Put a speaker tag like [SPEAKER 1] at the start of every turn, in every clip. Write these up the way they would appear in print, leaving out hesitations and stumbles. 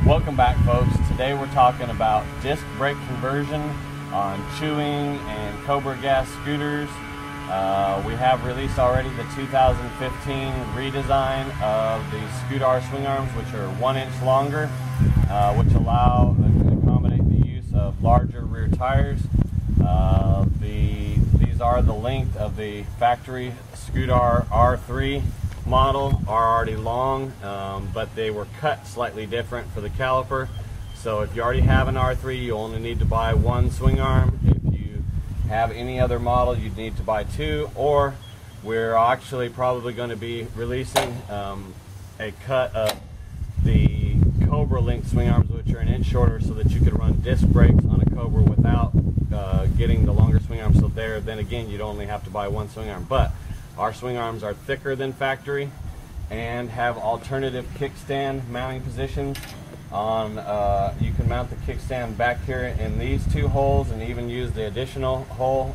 [SPEAKER 1] Welcome back, folks. Today we're talking about disc brake conversion on CHUWENG and COBRA gas scooters. We have released already the 2015 redesign of the Scootr swing arms, which are 1 inch longer, which allow to accommodate the use of larger rear tires. These are the length of the factory Scootr R3 model, are already long, but they were cut slightly different for the caliper. So if you already have an R3, you only need to buy one swing arm. If you have any other model, you'd need to buy two, or we're actually probably going to be releasing a cut of the COBRA length swing arms, which are 1 inch shorter, so that you could run disc brakes on a COBRA without getting the longer swing arms. So then again, you'd only have to buy one swing arm. But our swing arms are thicker than factory and have alternative kickstand mounting positions. You can mount the kickstand back here in these two holes, and even use the additional hole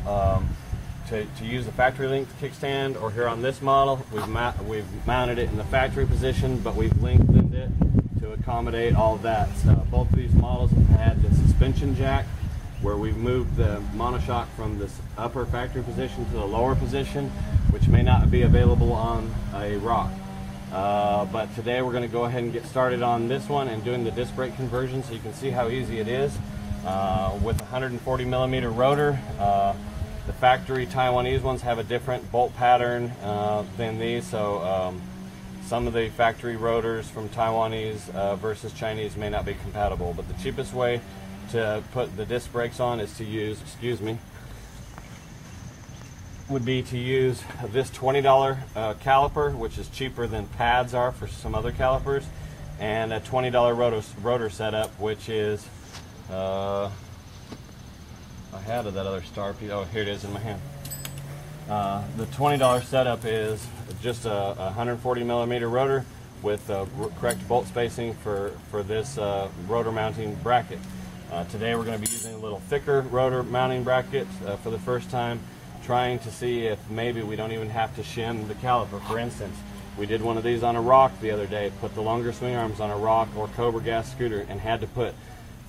[SPEAKER 1] to use the factory length kickstand. Or here on this model, we've mounted it in the factory position, but we've lengthened it to accommodate all of that. So both of these models have had the suspension jack, where we've moved the monoshock from this upper factory position to the lower position, which may not be available on a Rock. But today we're going to go ahead and get started on this one and doing the disc brake conversion, so you can see how easy it is. With a 140mm rotor, the factory Taiwanese ones have a different bolt pattern than these, so some of the factory rotors from Taiwanese versus Chinese may not be compatible. But the cheapest way to put the disc brakes on is to use, would be to use this $20 caliper, which is cheaper than pads are for some other calipers, and a $20 rotor setup, which is I had that other star piece. Oh, here it is in my hand. The $20 setup is just a 140mm rotor with correct bolt spacing for this rotor mounting bracket. Today we're going to be using a little thicker rotor mounting bracket for the first time, trying to see if maybe we don't even have to shim the caliper. For instance, we did one of these on a Rock the other day, put the longer swing arms on a Rock or COBRA gas scooter, and had to put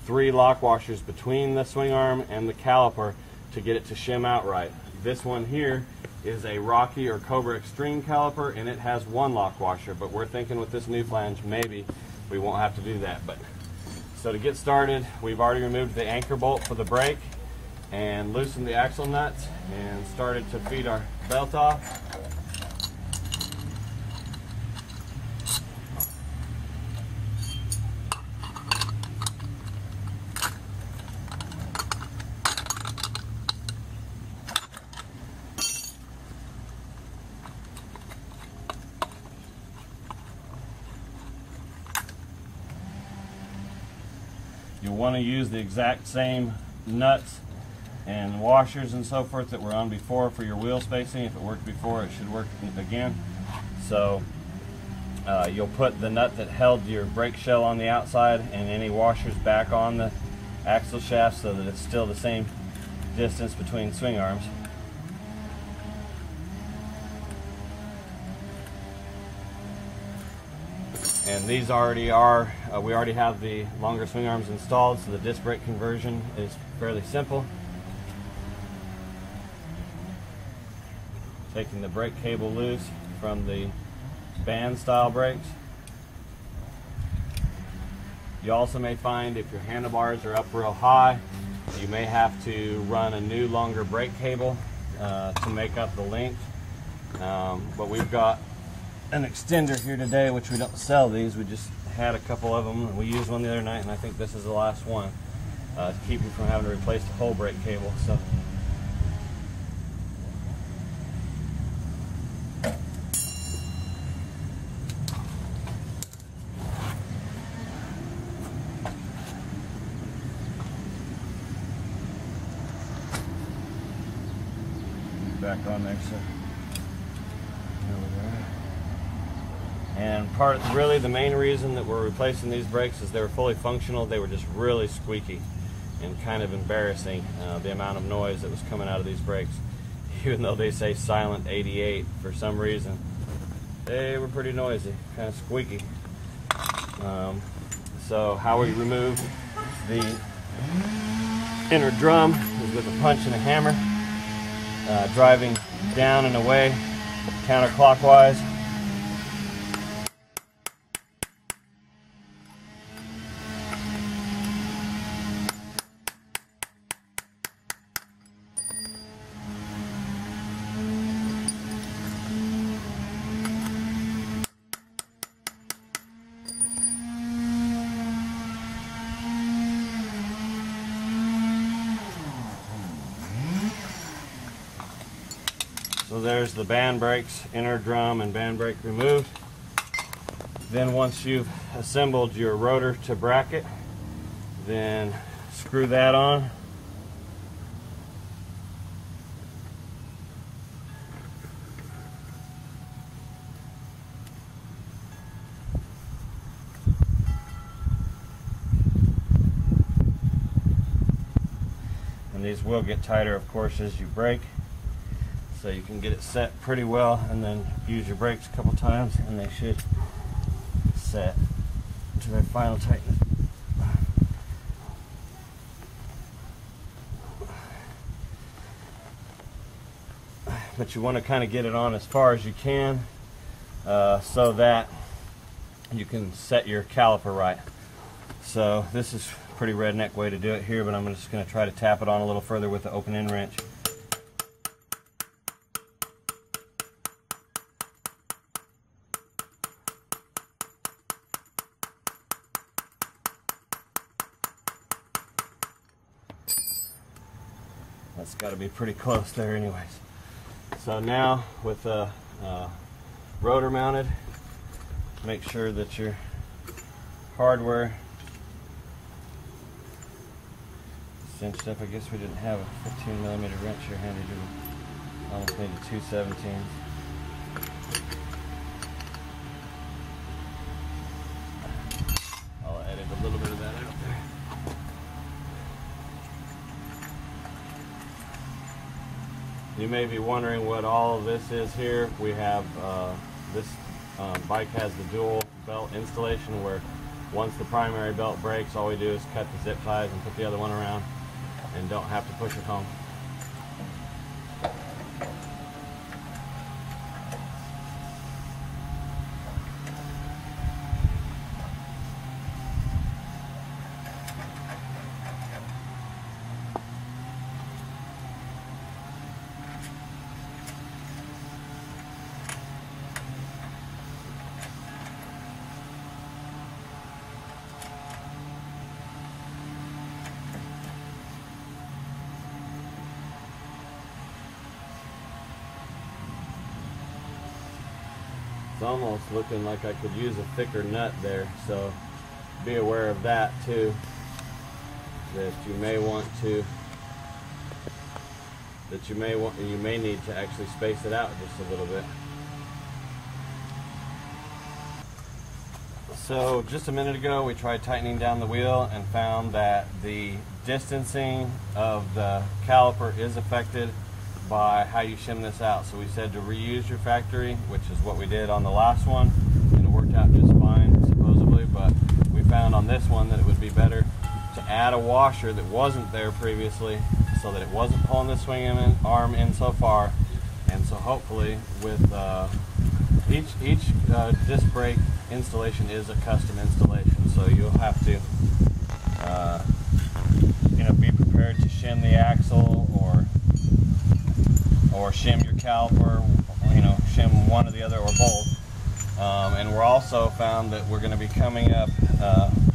[SPEAKER 1] 3 lock washers between the swing arm and the caliper to get it to shim out right. This one here is a Rocky or COBRA Extreme caliper, and it has 1 lock washer, but we're thinking with this new flange maybe we won't have to do that. So to get started, we've already removed the anchor bolt for the brake and loosened the axle nuts and started to feed our belt off. You'll want to use the exact same nuts and washers and so forth that were on before for your wheel spacing. If it worked before, it should work again. So you'll put the nut that held your brake shell on the outside and any washers back on the axle shaft, so that it's still the same distance between swing arms. And these already are, we already have the longer swing arms installed, so the disc brake conversion is fairly simple. Taking the brake cable loose from the band style brakes. You also may find if your handlebars are up real high, you may have to run a new longer brake cable to make up the length. But we've got an extender here today, which we don't sell these. We just had a couple of them, and we used one the other night, and I think this is the last one to keep you from having to replace the whole brake cable. So back on there, so there we go. And really the main reason that we're replacing these brakes is they were fully functional. They were just really squeaky and kind of embarrassing, the amount of noise that was coming out of these brakes. Even though they say silent 88, for some reason they were pretty noisy, kind of squeaky. So how we remove the inner drum is with a punch and a hammer, driving down and away counterclockwise. So there's the band brakes, inner drum and band brake removed. Then once you've assembled your rotor to bracket, then screw that on. And these will get tighter, of course, as you brake. So you can get it set pretty well and then use your brakes a couple times and they should set to their final tightness. But you want to kind of get it on as far as you can so that you can set your caliper right. So this is a pretty redneck way to do it here, but I'm just going to try to tap it on a little further with the open end wrench. That's got to be pretty close there anyways. So now with the rotor mounted, make sure that your hardware is cinched up. I guess we didn't have a 15mm wrench here handy. We almost needed 2/17. I'll edit a little bit of that out there. You may be wondering what all of this is here. We have this bike has the dual belt installation where once the primary belt breaks, all we do is cut the zip ties and put the other one around and don't have to push it home. It's almost looking like I could use a thicker nut there, so be aware of that too, that you may want to, you may need to actually space it out just a little bit. So just a minute ago we tried tightening down the wheel and found that the distancing of the caliper is affected by how you shim this out. So we said to reuse your factory, which is what we did on the last one, and it worked out just fine supposedly, but we found on this one that it would be better to add a washer that wasn't there previously so that it wasn't pulling the swing arm in so far. And so hopefully with each disc brake installation is a custom installation, so you'll have to be prepared to shim the axle or shim your caliper, shim one or the other or both. And we're also found that we're going to be coming up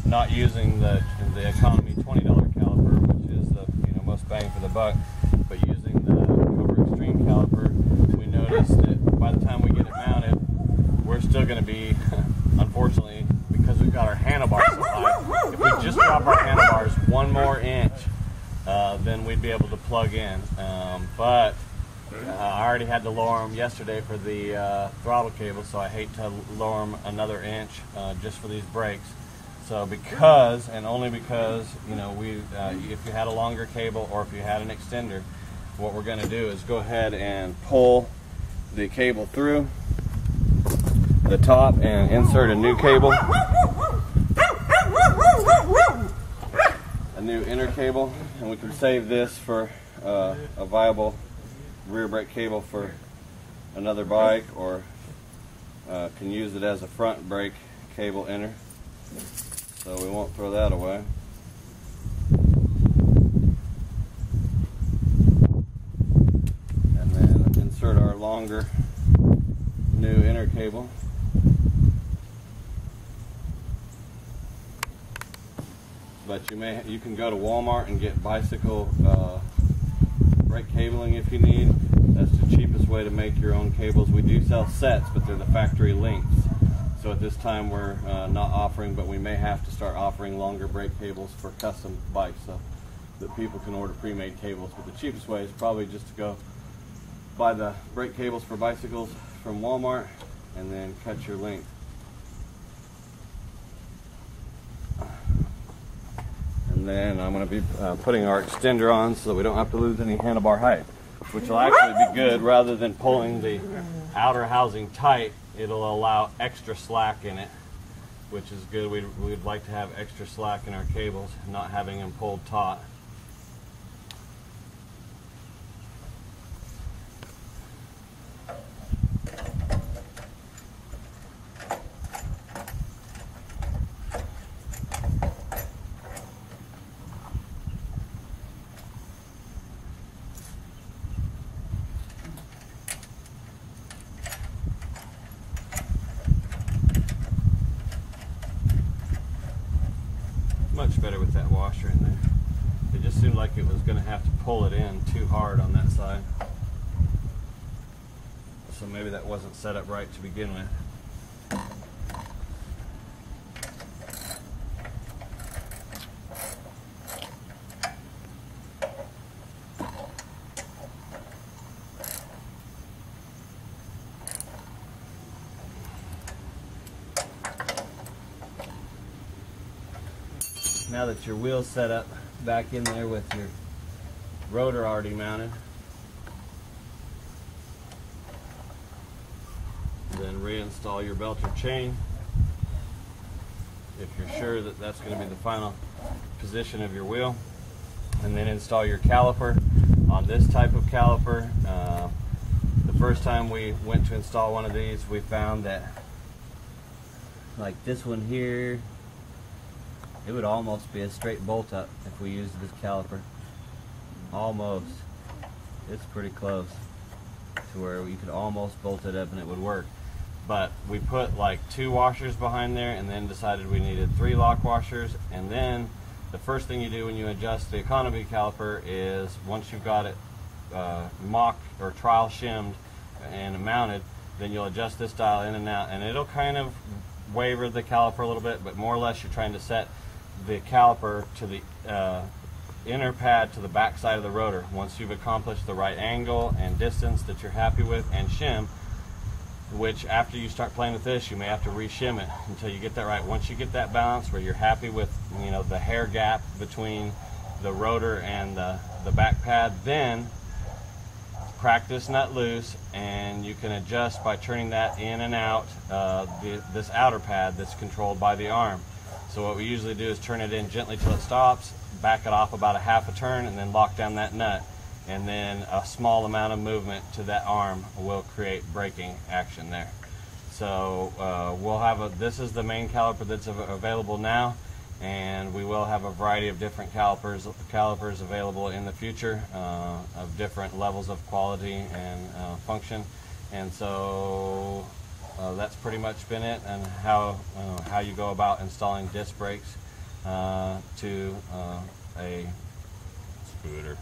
[SPEAKER 1] not using the economy $20 caliper, which is the most bang for the buck, but using the COBRA Extreme caliper. We noticed that by the time we get it mounted, we're still going to be, unfortunately, because we've got our handlebar supply, if we just drop our handlebars one more inch, then we'd be able to plug in. But I already had to lower them yesterday for the throttle cable, so I hate to lower them another inch just for these brakes. So because, and only because, if you had a longer cable or if you had an extender, what we're going to do is go ahead and pull the cable through the top and insert a new cable. a new inner cable, and we can save this for a viable rear brake cable for another bike, or can use it as a front brake cable inner, so we won't throw that away. And then insert our longer new inner cable. But you can go to Walmart and get bicycle brake cabling if you need. That's the cheapest way to make your own cables. We do sell sets, but they're the factory lengths. So at this time we're not offering, but we may have to start offering longer brake cables for custom bikes so that people can order pre-made cables. But the cheapest way is probably just to go buy the brake cables for bicycles from Walmart and then cut your length. And then I'm going to be putting our extender on so that we don't have to lose any handlebar height, which will actually be good. Rather than pulling the outer housing tight, it'll allow extra slack in it, which is good. We'd like to have extra slack in our cables, not having them pulled taut. Much better with that washer in there. It just seemed like it was going to have to pull it in too hard on that side. So maybe that wasn't set up right to begin with. Now that your wheel's set up back in there with your rotor already mounted, then reinstall your belt or chain if you're sure that that's going to be the final position of your wheel, and then install your caliper. On this type of caliper, the first time we went to install one of these, we found that, like this one here, it would almost be a straight bolt up if we used this caliper. Almost. It's pretty close to where you could almost bolt it up and it would work. But we put like 2 washers behind there and then decided we needed 3 lock washers. And then the first thing you do when you adjust the economy caliper is, once you've got it mock or trial shimmed and mounted, then you'll adjust this dial in and out, and it'll kind of waver the caliper a little bit, but more or less you're trying to set the caliper to the inner pad to the back side of the rotor. Once you've accomplished the right angle and distance that you're happy with and shim, which after you start playing with this you may have to re-shim it until you get that right. Once you get that balance where you're happy with, you know, the hair gap between the rotor and the back pad, then crack this nut loose and you can adjust by turning that in and out this outer pad that's controlled by the arm. So what we usually do is turn it in gently till it stops, back it off about a half a turn, and then lock down that nut. And then a small amount of movement to that arm will create braking action there. So we'll have this is the main caliper that's available now, and we will have a variety of different calipers available in the future of different levels of quality and function. And so that's pretty much been it, and how you go about installing disc brakes to a scooter.